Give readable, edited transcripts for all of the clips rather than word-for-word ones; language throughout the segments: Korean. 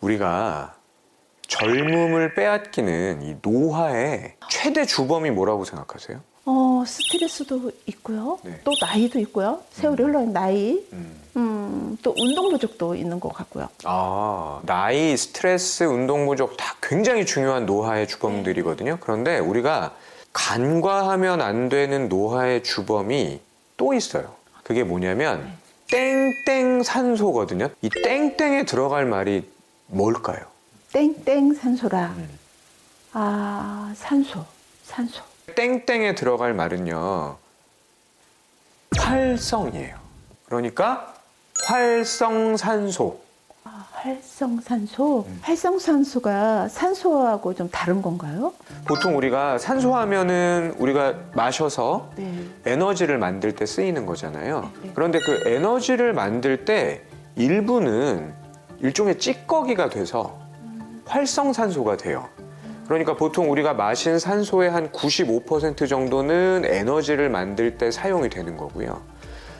우리가 젊음을 빼앗기는 이 노화의 최대 주범이 뭐라고 생각하세요? 스트레스도 있고요. 네. 또 나이도 있고요. 세월이 흘러간 나이. 또 운동 부족도 있는 것 같고요. 나이, 스트레스, 운동 부족 다 굉장히 중요한 노화의 주범들이거든요. 그런데 우리가 간과하면 안 되는 노화의 주범이 또 있어요. 그게 뭐냐면 땡땡 산소거든요. 이 땡땡에 들어갈 말이 뭘까요? 땡땡 산소라. 산소. 땡땡에 들어갈 말은요, 활성이에요. 그러니까 활성산소. 활성산소. 활성산소가 산소하고 좀 다른 건가요? 보통 우리가 산소 하면은 우리가 마셔서 네. 에너지를 만들 때 쓰이는 거잖아요. 네. 그런데 그 에너지를 만들 때 일부는 일종의 찌꺼기가 돼서 활성산소가 돼요. 그러니까 보통 우리가 마신 산소의 한 95% 정도는 에너지를 만들 때 사용이 되는 거고요.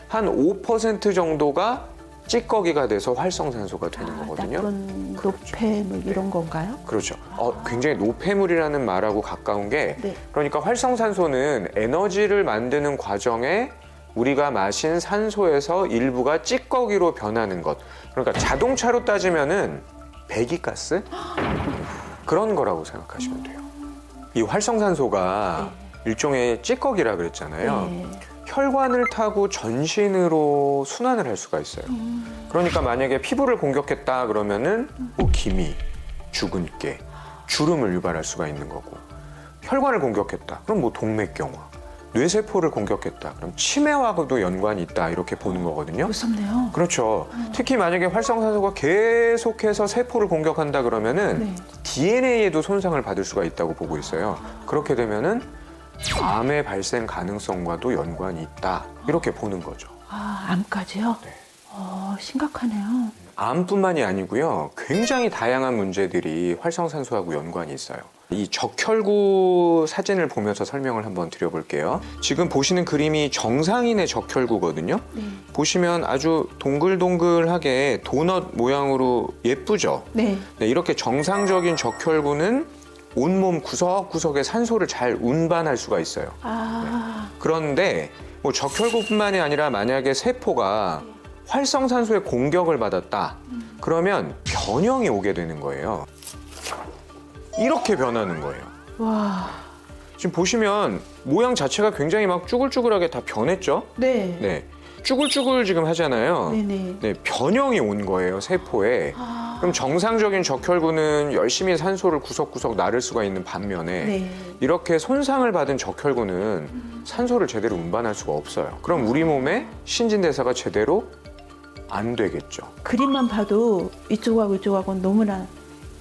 한 5% 정도가 찌꺼기가 돼서 활성산소가 되는 거거든요. 나쁜 노폐물 이런 건가요? 그렇죠. 굉장히 노폐물이라는 말하고 가까운 게, 네. 그러니까 활성산소는 에너지를 만드는 과정에 우리가 마신 산소에서 일부가 찌꺼기로 변하는 것. 그러니까 자동차로 따지면은 배기가스? 그런 거라고 생각하시면 돼요. 이 활성산소가 일종의 찌꺼기라 그랬잖아요. 네. 혈관을 타고 전신으로 순환을 할 수가 있어요. 그러니까 만약에 피부를 공격했다 그러면은 뭐 기미, 주근깨, 주름을 유발할 수가 있는 거고, 혈관을 공격했다 그럼 뭐 동맥경화, 뇌세포를 공격했다 그럼 치매와도 연관이 있다 이렇게 보는 거거든요. 무섭네요. 그렇죠. 특히 만약에 활성산소가 계속해서 세포를 공격한다 그러면은 네. DNA에도 손상을 받을 수가 있다고 보고 있어요. 그렇게 되면은 암의 발생 가능성과도 연관이 있다 이렇게 보는 거죠. 암까지요? 네. 심각하네요. 암뿐만이 아니고요. 굉장히 다양한 문제들이 활성산소하고 연관이 있어요. 이 적혈구 사진을 보면서 설명을 한번 드려볼게요. 지금 보시는 그림이 정상인의 적혈구거든요. 네. 보시면 아주 동글동글하게 도넛 모양으로 예쁘죠? 네. 네, 이렇게 정상적인 적혈구는 온몸 구석구석에 산소를 잘 운반할 수가 있어요. 그런데 뭐 적혈구뿐만이 아니라 만약에 세포가 활성산소의 공격을 받았다. 그러면 변형이 오게 되는 거예요. 이렇게 변하는 거예요. 와. 지금 보시면 모양 자체가 굉장히 막 쭈글쭈글하게 다 변했죠? 네. 네. 쭈글쭈글 지금 하잖아요. 네네. 네, 변형이 온 거예요, 세포에. 그럼 정상적인 적혈구는 열심히 산소를 구석구석 나를 수가 있는 반면에 네. 이렇게 손상을 받은 적혈구는 산소를 제대로 운반할 수가 없어요. 그럼 우리 몸의 신진대사가 제대로 안 되겠죠. 그림만 봐도 이쪽하고 이쪽하고는 너무나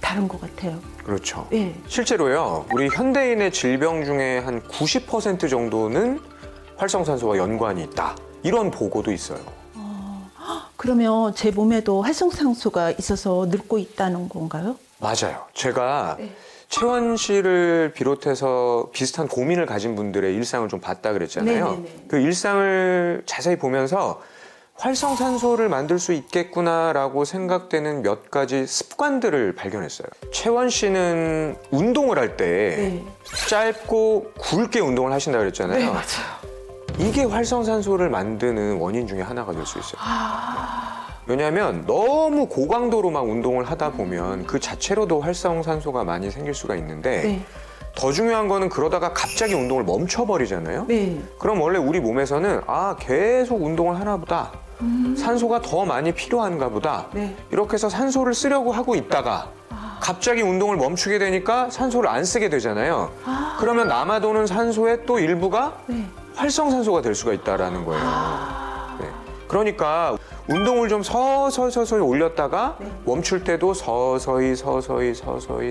다른 것 같아요. 그렇죠. 네. 실제로요, 우리 현대인의 질병 중에 한 90% 정도는 활성산소와 연관이 있다. 이런 보고도 있어요. 그러면 제 몸에도 활성산소가 있어서 늙고 있다는 건가요? 맞아요. 제가 네. 채원 씨를 비롯해서 비슷한 고민을 가진 분들의 일상을 좀 봤다 그랬잖아요. 네네네. 그 일상을 자세히 보면서 활성산소를 만들 수 있겠구나라고 생각되는 몇 가지 습관들을 발견했어요. 채원 씨는 운동을 할 때 네. 짧고 굵게 운동을 하신다 그랬잖아요. 네, 맞아요. 이게 활성산소를 만드는 원인 중에 하나가 될 수 있어요. 왜냐하면 너무 고강도로 막 운동을 하다 보면 그 자체로도 활성산소가 많이 생길 수가 있는데 네. 더 중요한 거는 그러다가 갑자기 운동을 멈춰버리잖아요. 네. 그럼 원래 우리 몸에서는 계속 운동을 하나 보다. 산소가 더 많이 필요한가 보다. 네. 이렇게 해서 산소를 쓰려고 하고 있다가 갑자기 운동을 멈추게 되니까 산소를 안 쓰게 되잖아요. 그러면 남아도는 산소의 또 일부가 네. 활성산소가 될 수가 있다라는 거예요. 네. 그러니까 운동을 좀 서서히 올렸다가 네. 멈출 때도 서서히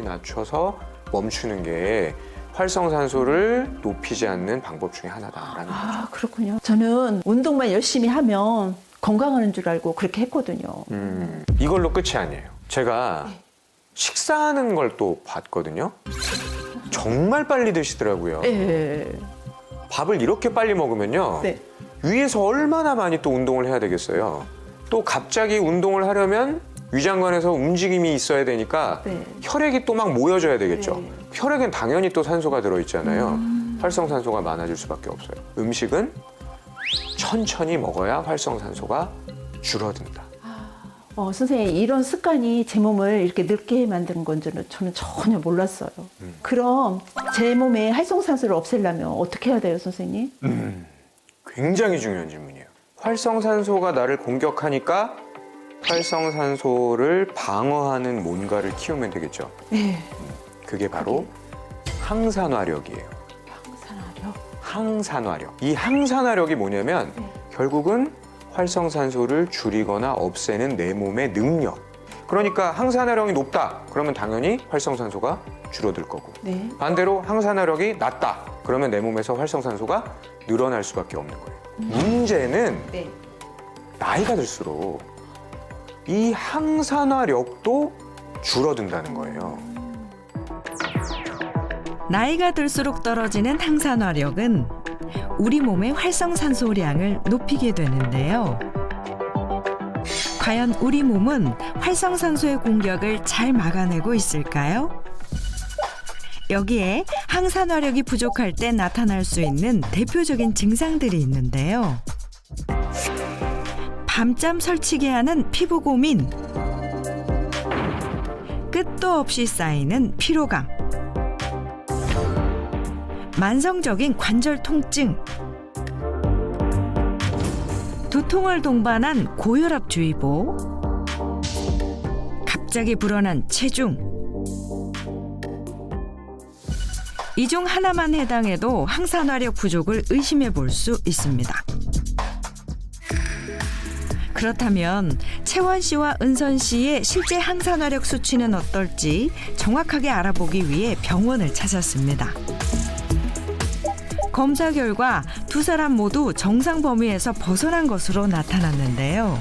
낮춰서 멈추는 게 활성산소를 높이지 않는 방법 중에 하나다라는 거죠. 그렇군요. 저는 운동만 열심히 하면 건강하는 줄 알고 그렇게 했거든요. 이걸로 끝이 아니에요. 제가 식사하는 걸 또 봤거든요. 정말 빨리 드시더라고요. 네. 밥을 이렇게 빨리 먹으면요. 네. 위에서 얼마나 많이 또 운동을 해야 되겠어요. 또 갑자기 운동을 하려면 위장관에서 움직임이 있어야 되니까 네. 혈액이 또 막 모여져야 되겠죠. 네. 혈액엔 당연히 또 산소가 들어있잖아요. 활성산소가 많아질 수밖에 없어요. 음식은 천천히 먹어야 활성산소가 줄어든다. 선생님, 이런 습관이 제 몸을 이렇게 늙게 만드는 건 저는 전혀 몰랐어요. 그럼 제 몸에 활성산소를 없애려면 어떻게 해야 돼요, 선생님? 굉장히 중요한 질문이에요. 활성산소가 나를 공격하니까 활성산소를 방어하는 뭔가를 키우면 되겠죠. 네. 그게 바로 항산화력이에요. 항산화력. 항산화력. 이 항산화력이 뭐냐면 결국은 활성산소를 줄이거나 없애는 내 몸의 능력. 그러니까 항산화력이 높다. 그러면 당연히 활성산소가 줄어들 거고. 네. 반대로 항산화력이 낮다. 그러면 내 몸에서 활성산소가 늘어날 수밖에 없는 거예요. 문제는 네. 나이가 들수록 이 항산화력도 줄어든다는 거예요. 나이가 들수록 떨어지는 항산화력은 우리 몸의 활성산소량을 높이게 되는데요. 과연 우리 몸은 활성산소의 공격을 잘 막아내고 있을까요? 여기에 항산화력이 부족할 때 나타날 수 있는 대표적인 증상들이 있는데요. 밤잠 설치게 하는 피부 고민, 끝도 없이 쌓이는 피로감, 만성적인 관절 통증, 두통을 동반한 고혈압주의보, 갑자기 불어난 체중. 이 중 하나만 해당해도 항산화력 부족을 의심해 볼 수 있습니다. 그렇다면 채원 씨와 은선 씨의 실제 항산화력 수치는 어떨지 정확하게 알아보기 위해 병원을 찾았습니다. 검사 결과 두 사람 모두 정상 범위에서 벗어난 것으로 나타났는데요.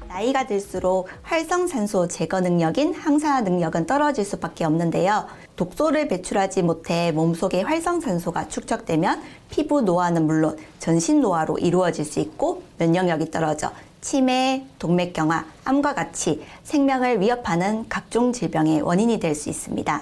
나이가 들수록 활성산소 제거 능력인 항산화 능력은 떨어질 수밖에 없는데요. 독소를 배출하지 못해 몸속에 활성산소가 축적되면 피부 노화는 물론 전신 노화로 이루어질 수 있고 면역력이 떨어져 치매, 동맥경화, 암과 같이 생명을 위협하는 각종 질병의 원인이 될 수 있습니다.